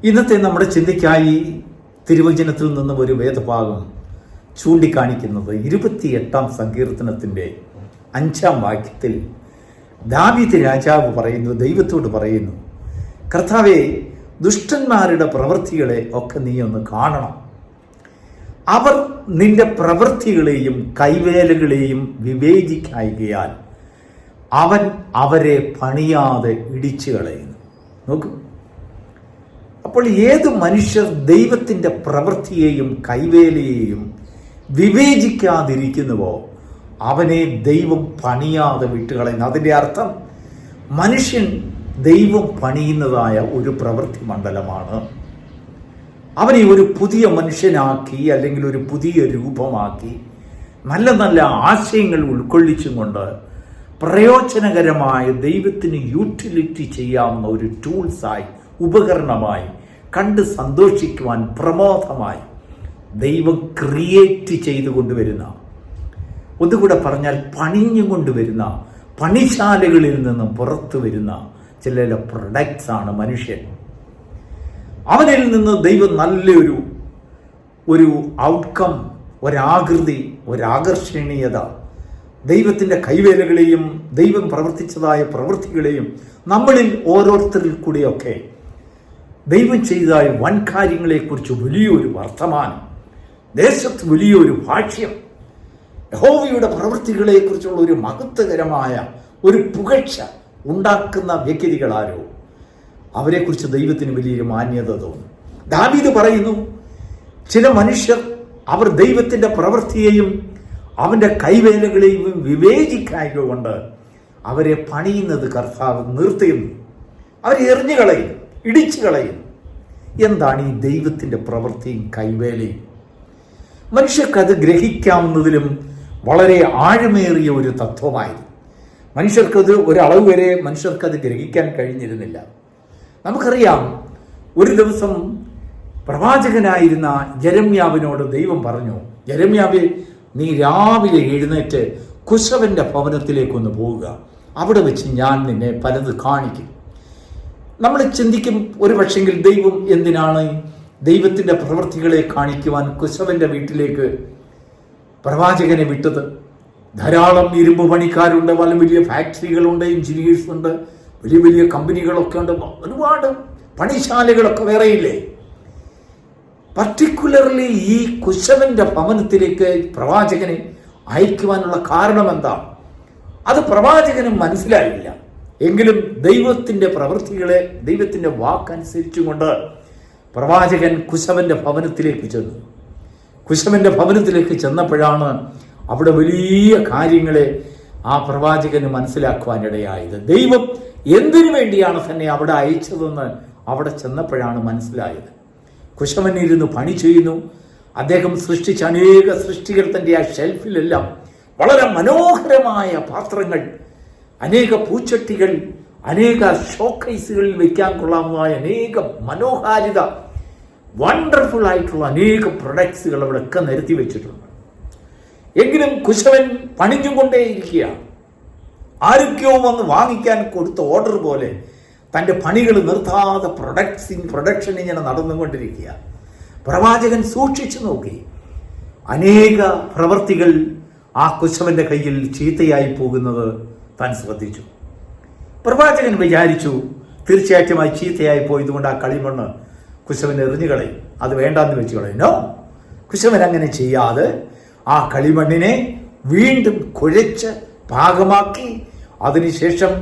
ഇന്നത്തെ നമ്മുടെ ചിന്തയ്ക്കായി തിരുവചനത്തിൽ നിന്നും ഒരു വേദഭാഗം ചൂണ്ടിക്കാണിക്കുന്നത് 28-ാം സങ്കീർത്തനത്തിൻ്റെ 5-ാം വാക്യത്തിൽ ദാവീദ് രാജാവ് പറയുന്നു, ദൈവത്തോട് പറയുന്നു, കർത്താവേ, ദുഷ്ടന്മാരുടെ പ്രവൃത്തികളെ ഒക്കെ നീ ഒന്ന് കാണണം. അവർ നിന്റെ പ്രവൃത്തികളെയും കൈവേലകളെയും വിവേചിക്കായികയാൽ അവൻ അവരെ പണിയാതെ ഇടിച്ചു കളയുന്നു. നോക്കൂ, അപ്പോൾ ഏത് മനുഷ്യർ ദൈവത്തിൻ്റെ പ്രവൃത്തിയെയും കൈവേലയെയും വിവേചിക്കാതിരിക്കുന്നുവോ അവനെ ദൈവം പണിയാതെ വിട്ടുകളയുന്നു. അതിൻ്റെ അർത്ഥം മനുഷ്യൻ ദൈവം പണിയുന്നതായ ഒരു പ്രവൃത്തി മണ്ഡലമാണ്. അവനെ ഒരു പുതിയ മനുഷ്യനാക്കി അല്ലെങ്കിൽ ഒരു പുതിയ രൂപമാക്കി നല്ല നല്ല ആശയങ്ങൾ ഉൾക്കൊള്ളിച്ചും കൊണ്ട് പ്രയോജനകരമായ ദൈവത്തിന് യൂട്ടിലിറ്റി ചെയ്യാവുന്ന ഒരു ടൂൾസായി, ഉപകരണമായി കണ്ട് സന്തോഷിക്കുവാൻ പ്രമോദമായി ദൈവം ക്രിയേറ്റ് ചെയ്തു കൊണ്ടുവരുന്ന, ഒന്നുകൂടെ പറഞ്ഞാൽ പണിഞ്ഞു കൊണ്ടുവരുന്ന, പണിശാലകളിൽ നിന്നും പുറത്തു വരുന്ന ചില പ്രൊഡക്ട്സ് ആണ് മനുഷ്യൻ. അവനിൽ നിന്ന് ദൈവം നല്ലൊരു ഔട്ട്കം, ഒരാകൃതി, ഒരാകർഷണീയത, ദൈവത്തിൻ്റെ കൈവേലകളെയും ദൈവം പ്രവർത്തിച്ചതായ പ്രവൃത്തികളെയും നമ്മളിൽ ഓരോരുത്തരിൽ കൂടെയൊക്കെ ദൈവം ചെയ്തതായ വൻ കാര്യങ്ങളെക്കുറിച്ച് വലിയൊരു വർത്തമാനം, ദേശത്ത് വലിയൊരു ഭാഷ്യം, യഹോവയുടെ പ്രവൃത്തികളെക്കുറിച്ചുള്ള ഒരു മഹത്വകരമായ ഒരു പുകഴ്ച ഉണ്ടാക്കുന്ന വ്യക്തികളാരോ അവരെക്കുറിച്ച് ദൈവത്തിന് വലിയൊരു മാന്യത തോന്നും. ദാവീദ് പറയുന്നു, ചില മനുഷ്യർ അവർ ദൈവത്തിൻ്റെ പ്രവൃത്തിയെയും അവൻ്റെ കൈവേലകളെയും വിവേചിക്കായക കൊണ്ട് അവരെ പണിയുന്നത് കർത്താവ് നിർത്തുന്നു, അവരെ എറിഞ്ഞു കളയുന്നു, ഇടിച്ചു കളയുന്നു. എന്താണ് ഈ ദൈവത്തിൻ്റെ പ്രവൃത്തിയും കൈവേലയും? മനുഷ്യർക്കത് ഗ്രഹിക്കാവുന്നതിലും വളരെ ആഴമേറിയ ഒരു തത്വമായിരുന്നു. മനുഷ്യർക്കത് ഒരളവ് വരെ മനുഷ്യർക്കത് ഗ്രഹിക്കാൻ കഴിഞ്ഞിരുന്നില്ല. നമുക്കറിയാം, ഒരു ദിവസം പ്രവാചകനായിരുന്ന യെരമ്യാവിനോട് ദൈവം പറഞ്ഞു, യെരമ്യാവേ, നീ രാവിലെ എഴുന്നേറ്റ് കുശവന്റെ ഭവനത്തിലേക്കൊന്ന് പോവുക, അവിടെ വെച്ച് ഞാൻ നിന്നെ പലത് കാണിക്കും. നമ്മൾ ചിന്തിക്കും, ഒരു പക്ഷെങ്കിൽ ദൈവം എന്തിനാണ് ദൈവത്തിൻ്റെ പ്രവൃത്തികളെ കാണിക്കുവാൻ കുശവന്റെ വീട്ടിലേക്ക് പ്രവാചകനെ വിട്ടത്? ധാരാളം ഇരുമ്പ് പണിക്കാരുണ്ട്, വലിയ വലിയ ഫാക്ടറികളുണ്ട്, എഞ്ചിനീയേഴ്സ് ഉണ്ട്, വലിയ വലിയ കമ്പനികളൊക്കെ ഉണ്ട്, ഒരുപാട് പണിശാലകളൊക്കെ വേറെയില്ലേ? പർട്ടിക്കുലർലി ഈ കുശവന്റെ ഭവനത്തിലേക്ക് പ്രവാചകനെ അയക്കുവാനുള്ള കാരണം എന്താ? അത് പ്രവാചകന് മനസ്സിലായില്ല. എങ്കിലും ദൈവത്തിൻ്റെ പ്രവൃത്തികളെ, ദൈവത്തിൻ്റെ വാക്കനുസരിച്ചുകൊണ്ട് പ്രവാചകൻ കുശവന്റെ ഭവനത്തിലേക്ക് ചെന്നു. കുശവന്റെ ഭവനത്തിലേക്ക് ചെന്നപ്പോഴാണ് അവിടെ വലിയ കാര്യങ്ങളെ ആ പ്രവാചകന് മനസ്സിലാക്കുവാനിടയായത്. ദൈവം എന്തിനു വേണ്ടിയാണ് തന്നെ അവിടെ അയച്ചതെന്ന് അവിടെ ചെന്നപ്പോഴാണ് മനസ്സിലായത്. കുശവൻ ഇരുന്ന് പണി ചെയ്യുന്നു. അദ്ദേഹം സൃഷ്ടിച്ച അനേക സൃഷ്ടികൾ തൻ്റെ ആ ഷെൽഫിലെല്ലാം വളരെ മനോഹരമായ പാത്രങ്ങൾ, അനേക പൂച്ചട്ടികൾ, അനേക ഷോക്കേസുകളിൽ വയ്ക്കാൻ കൊള്ളാവുന്നതായ അനേക മനോഹാരിത, വണ്ടർഫുൾ ആയിട്ടുള്ള അനേക പ്രൊഡക്ട്സുകൾ അവിടെയൊക്കെ നിരത്തി വെച്ചിട്ടുണ്ട്. എങ്കിലും കുശവൻ പണിഞ്ഞും കൊണ്ടേയിരിക്കുക. ആരൊക്കെയോ വന്ന് വാങ്ങിക്കാൻ കൊടുത്ത ഓർഡർ പോലെ തൻ്റെ പണികൾ നിർത്താതെ പ്രൊഡക്ഷൻ ഇങ്ങനെ നടന്നുകൊണ്ടിരിക്കുക. പ്രവാചകൻ സൂക്ഷിച്ചു നോക്കി. അനേക പ്രവർത്തികൾ ആ കുശവന്റെ കയ്യിൽ ചീത്തയായി പോകുന്നത് താൻ ശ്രദ്ധിച്ചു. പ്രവാചകൻ വിചാരിച്ചു, തീർച്ചയായിട്ടും ആ ചീത്തയായി പോയതുകൊണ്ട് ആ കളിമണ്ണ് കുശവൻ എറിഞ്ഞു കളയും, അത് വേണ്ടാന്ന് വെച്ച് കളയുന്നോ. കുശവൻ അങ്ങനെ ചെയ്യാതെ ആ കളിമണ്ണിനെ വീണ്ടും കുഴച്ച് പാകമാക്കി അതിനുശേഷം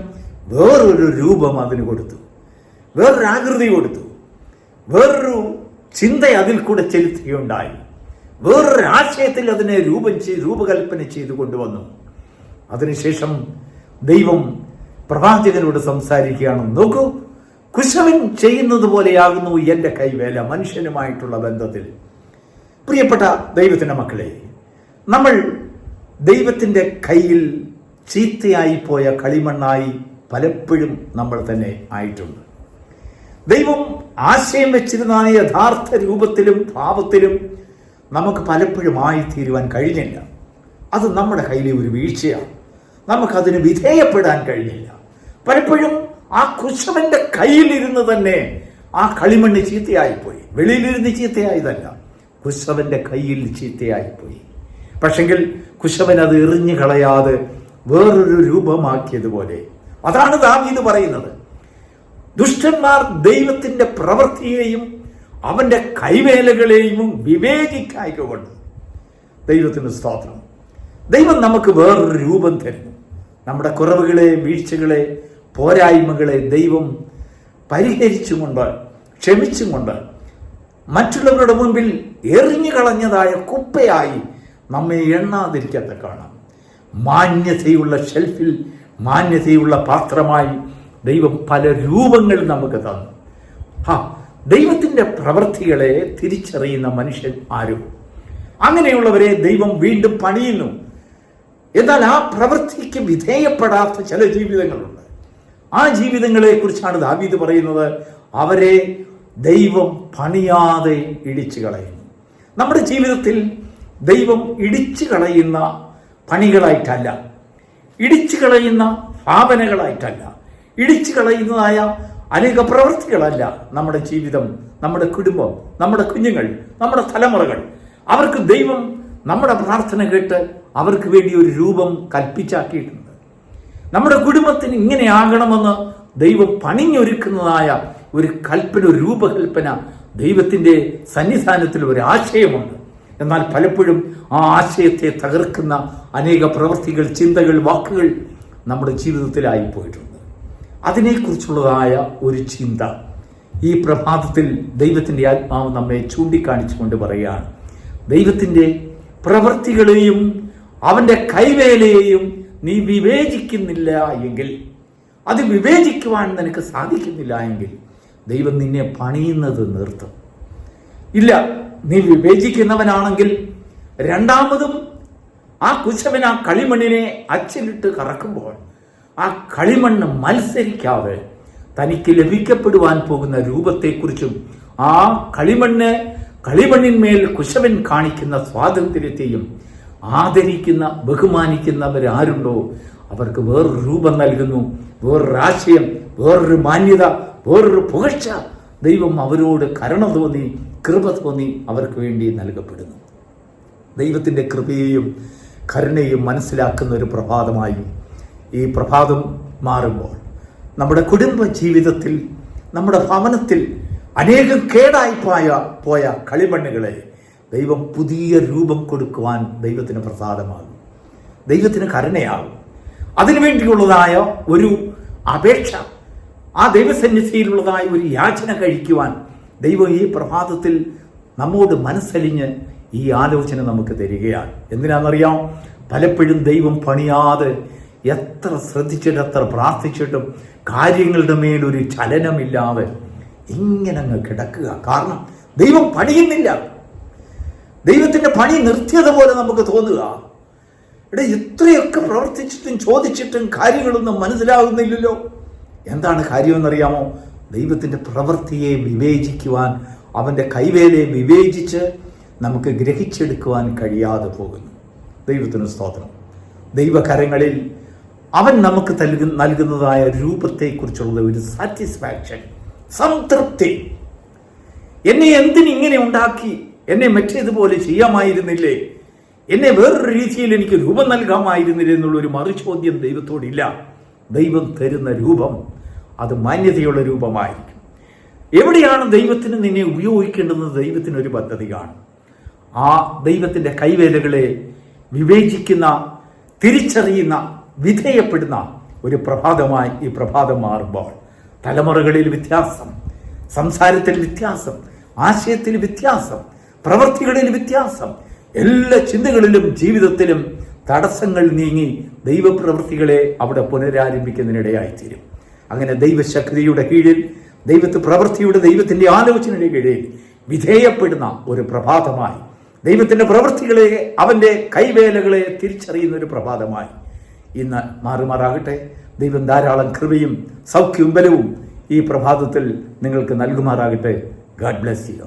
വേറൊരു രൂപം അതിന് കൊടുത്തു, വേറൊരു ആകൃതി കൊടുത്തു, വേറൊരു ചിന്ത അതിൽ കൂടെ ചെലുത്തുകയുണ്ടായി, വേറൊരു ആശയത്തിൽ അതിനെ രൂപകൽപ്പന ചെയ്തു കൊണ്ടുവന്നു. അതിനുശേഷം ദൈവം പ്രവാചകനോട് സംസാരിക്കുകയാണ്, നോക്കൂ, കുശവൻ ചെയ്യുന്നത് പോലെയാകുന്നു എൻ്റെ കൈവേല മനുഷ്യനുമായിട്ടുള്ള ബന്ധത്തിൽ. പ്രിയപ്പെട്ട ദൈവത്തിൻ്റെ മക്കളെ, നമ്മൾ ദൈവത്തിൻ്റെ കയ്യിൽ ചീത്തയായി പോയ കളിമണ്ണായി പലപ്പോഴും നമ്മൾ തന്നെ ആയിട്ടുണ്ട്. ദൈവം ആശയം വെച്ചിരുന്ന യഥാർത്ഥ രൂപത്തിലും ഭാവത്തിലും നമുക്ക് പലപ്പോഴും ആയിത്തീരുവാൻ കഴിഞ്ഞില്ല. അത് നമ്മുടെ കയ്യിലെ ഒരു വീഴ്ചയാണ്. നമുക്കതിന് വിധേയപ്പെടാൻ കഴിഞ്ഞില്ല. പലപ്പോഴും ആ കുശവന്റെ കയ്യിലിരുന്ന് തന്നെ ആ കളിമണ്ണ് ചീത്തയായിപ്പോയി. വെളിയിലിരുന്ന് ചീത്തയായതല്ല, കുശവന്റെ കയ്യിൽ ചീത്തയായിപ്പോയി. പക്ഷെങ്കിൽ കുശവൻ അത് എറിഞ്ഞു കളയാതെ വേറൊരു രൂപമാക്കിയതുപോലെ. അതാണ് ദാവീദ് പറയുന്നത്. ദുഷ്ടന്മാർ ദൈവത്തിന്റെ പ്രവൃത്തിയെയും അവന്റെ കൈവേലകളെയും വിവേചിക്കായിക്കൊണ്ട്. ദൈവത്തിന് സ്തോത്രം. ദൈവം നമുക്ക് വേറൊരു രൂപം തരുന്നു. നമ്മുടെ കുറവുകളെ, വീഴ്ചകളെ, പോരായ്മകളെ ദൈവം പരിഹരിച്ചുകൊണ്ട്, ക്ഷമിച്ചുകൊണ്ട്, മറ്റുള്ളവരുടെ മുൻപിൽ എറിഞ്ഞു കളഞ്ഞതായ കുപ്പയായി നമ്മെ എണ്ണാതിരിക്കാത്ത കാണാം. മാന്യതയുള്ള ഷെൽഫിൽ മാന്യതയുള്ള പാത്രമായി ദൈവം പല രൂപങ്ങൾ നമുക്ക് തന്നു. ദൈവത്തിന്റെ പ്രവൃത്തികളെ തിരിച്ചറിയുന്ന മനുഷ്യൻ ആരും? അങ്ങനെയുള്ളവരെ ദൈവം വീണ്ടും പണിയുന്നു. എന്നാൽ ആ പ്രവൃത്തിക്ക് വിധേയപ്പെടാത്ത ചില ജീവിതങ്ങളുണ്ട്. ആ ജീവിതങ്ങളെ കുറിച്ചാണ് ദാവീദ് പറയുന്നത്, അവരെ ദൈവം പണിയാതെ ഇടിച്ചു കളയുന്നു. നമ്മുടെ ജീവിതത്തിൽ ദൈവം ഇടിച്ചു കളയുന്ന പണികളായിട്ടല്ല, ഇടിച്ചു കളയുന്ന ഭാവനകളായിട്ടല്ല, ഇടിച്ചു കളയുന്നതായ അനേക പ്രവൃത്തികളല്ല നമ്മുടെ ജീവിതം, നമ്മുടെ കുടുംബം, നമ്മുടെ കുഞ്ഞുങ്ങൾ, നമ്മുടെ തലമുറകൾ. അവർക്ക് ദൈവം നമ്മുടെ പ്രാർത്ഥന കേട്ട് അവർക്ക് വേണ്ടി ഒരു രൂപം കൽപ്പിച്ചാക്കിയിട്ടുണ്ട്. നമ്മുടെ കുടുംബത്തിന് ഇങ്ങനെ ആകണമെന്ന് ദൈവം പണിഞ്ഞൊരുക്കുന്നതായ ഒരു കൽപ്പന, ഒരു രൂപകൽപ്പന ദൈവത്തിന്റെ സന്നിധാനത്തിൽ ഒരു ആശയമുണ്ട്. എന്നാൽ പലപ്പോഴും ആ ആശയത്തെ തകർക്കുന്ന അനേക പ്രവൃത്തികൾ, ചിന്തകൾ, വാക്കുകൾ നമ്മുടെ ജീവിതത്തിലായി പോയിട്ടുണ്ട്. അതിനെക്കുറിച്ചുള്ളതായ ഒരു ചിന്ത ഈ പ്രഭാതത്തിൽ ദൈവത്തിന്റെ ആത്മാവ് നമ്മെ ചൂണ്ടിക്കാണിച്ചുകൊണ്ട് പറയുകയാണ്, ദൈവത്തിന്റെ പ്രവൃത്തികളെയും അവന്റെ കൈവേലയെയും നീ വിവേചിക്കുന്നില്ല എങ്കിൽ, അത് വിവേചിക്കുവാൻ നിനക്ക് സാധിക്കുന്നില്ല എങ്കിൽ ദൈവം നിന്നെ പണിയുന്നത് നിർത്തും. ഇല്ല, നീ വിവേചിക്കുന്നവനാണെങ്കിൽ രണ്ടാമതും ആ കുശവൻ ആ കളിമണ്ണിനെ അച്ചിലിട്ട് കറക്കുമ്പോൾ ആ കളിമണ്ണ് മത്സരിക്കാതെ തനിക്ക് ലഭിക്കപ്പെടുവാൻ പോകുന്ന രൂപത്തെക്കുറിച്ചും ആ കളിമണ്ണിന്മേൽ കുശവൻ കാണിക്കുന്ന സ്വാതന്ത്ര്യത്തെയും ആദരിക്കുന്ന, ബഹുമാനിക്കുന്നവരാരുണ്ടോ അവർക്ക് വേറൊരു രൂപം നൽകുന്നു, വേറൊരു ആശയം, വേറൊരു മാന്യത, വേറൊരു പുകഴ്ച ദൈവം അവരോട് കരുണ തോന്നി, കൃപ തോന്നി അവർക്ക് വേണ്ടി നൽകപ്പെടുന്നു. ദൈവത്തിൻ്റെ കൃപയെയും കരുണയും മനസ്സിലാക്കുന്ന ഒരു പ്രഭാതമായി ഈ പ്രഭാതം മാറുമ്പോൾ നമ്മുടെ കുടുംബ ജീവിതത്തിൽ, നമ്മുടെ ഭവനത്തിൽ അനേകം കേടായി പോയ കളിമണ്ണുകളെ ദൈവം പുതിയ രൂപം കൊടുക്കുവാൻ ദൈവത്തിന് പ്രസാദമാകും, ദൈവത്തിന് കരുണയാകും. അതിനുവേണ്ടിയുള്ളതായ ഒരു അപേക്ഷ, ആ ദൈവസന്നിധിയിലുള്ളതായ ഒരു യാചന കഴിക്കുവാൻ ദൈവം ഈ പ്രഭാതത്തിൽ നമ്മോട് മനസ്സലിഞ്ഞ് ഈ ആലോചന നമുക്ക് തരികയാണ്. എന്തിനാണെന്നറിയാം? പലപ്പോഴും ദൈവം പണിയാതെ എത്ര ശ്രദ്ധിച്ചിട്ട്, എത്ര പ്രാർത്ഥിച്ചിട്ടും കാര്യങ്ങളുടെ മേലൊരു ചലനമില്ലാതെ ഇങ്ങനെ അങ്ങ് കിടക്കുക. കാരണം ദൈവം പണിയുന്നില്ല. ദൈവത്തിന്റെ പണി നിർത്തിയതുപോലെ നമുക്ക് തോന്നുക. ഇവിടെ ഇത്രയൊക്കെ പ്രവർത്തിച്ചിട്ടും ചോദിച്ചിട്ടും കാര്യങ്ങളൊന്നും മനസ്സിലാകുന്നില്ലല്ലോ. എന്താണ് കാര്യമെന്നറിയാമോ? ദൈവത്തിന്റെ പ്രവൃത്തിയെ വിവേചിക്കുവാൻ, അവന്റെ കൈവേലയെ വിവേചിച്ച് നമുക്ക് ഗ്രഹിച്ചെടുക്കുവാൻ കഴിയാതെ പോകുന്നു. ദൈവത്തിന് സ്തോത്രം. ദൈവകരങ്ങളിൽ അവൻ നമുക്ക് നൽകുന്നതായ രൂപത്തെക്കുറിച്ചുള്ള ഒരു സാറ്റിസ്ഫാക്ഷൻ, സംതൃപ്തി. എന്നെ എന്തിനിങ്ങനെ ഉണ്ടാക്കി? എന്നെ മറ്റേതുപോലെ ചെയ്യാമായിരുന്നില്ലേ? എന്നെ വേറൊരു രീതിയിൽ എനിക്ക് രൂപം നൽകാമായിരുന്നില്ല എന്നുള്ളൊരു മറുചോദ്യം ദൈവത്തോടില്ല. ദൈവം തരുന്ന രൂപം അത് മാന്യതയുള്ള രൂപമായിരിക്കും. എവിടെയാണ് ദൈവത്തിന് നിന്നെ ഉപയോഗിക്കേണ്ടതെന്ന് ദൈവത്തിനൊരു പദ്ധതി കാണും. ആ ദൈവത്തിന്റെ കൈവേലകളെ വിവേചിക്കുന്ന, തിരിച്ചറിയുന്ന, വിധേയപ്പെടുന്ന ഒരു പ്രഭാതമായി ഈ പ്രഭാതം മാറുമ്പോൾ തലമുറകളിൽ വ്യത്യാസം, സംസാരത്തിൽ വ്യത്യാസം, ആശയത്തിൽ വ്യത്യാസം, പ്രവൃത്തികളിൽ വ്യത്യാസം, എല്ലാ ചിന്തകളിലും ജീവിതത്തിലും തടസ്സങ്ങൾ നീങ്ങി ദൈവപ്രവൃത്തികളെ അവിടെ പുനരാരംഭിക്കുന്നതിനിടയായിത്തീരും. അങ്ങനെ ദൈവശക്തിയുടെ കീഴിൽ, ദൈവത്തിന്റെ ആലോചനയുടെ കീഴിൽ വിധേയപ്പെടുന്ന ഒരു പ്രഭാതമായി, ദൈവത്തിന്റെ പ്രവൃത്തികളെ, അവന്റെ കൈവേലകളെ തിരിച്ചറിയുന്ന ഒരു പ്രഭാതമായി ഇന്ന് മാറുമാറാകട്ടെ. ദൈവം ധാരാളം കൃപയും സൗഖ്യവും ബലവും ഈ പ്രഭാതത്തിൽ നിങ്ങൾക്ക് നൽകുമാറാകട്ടെ. God bless you.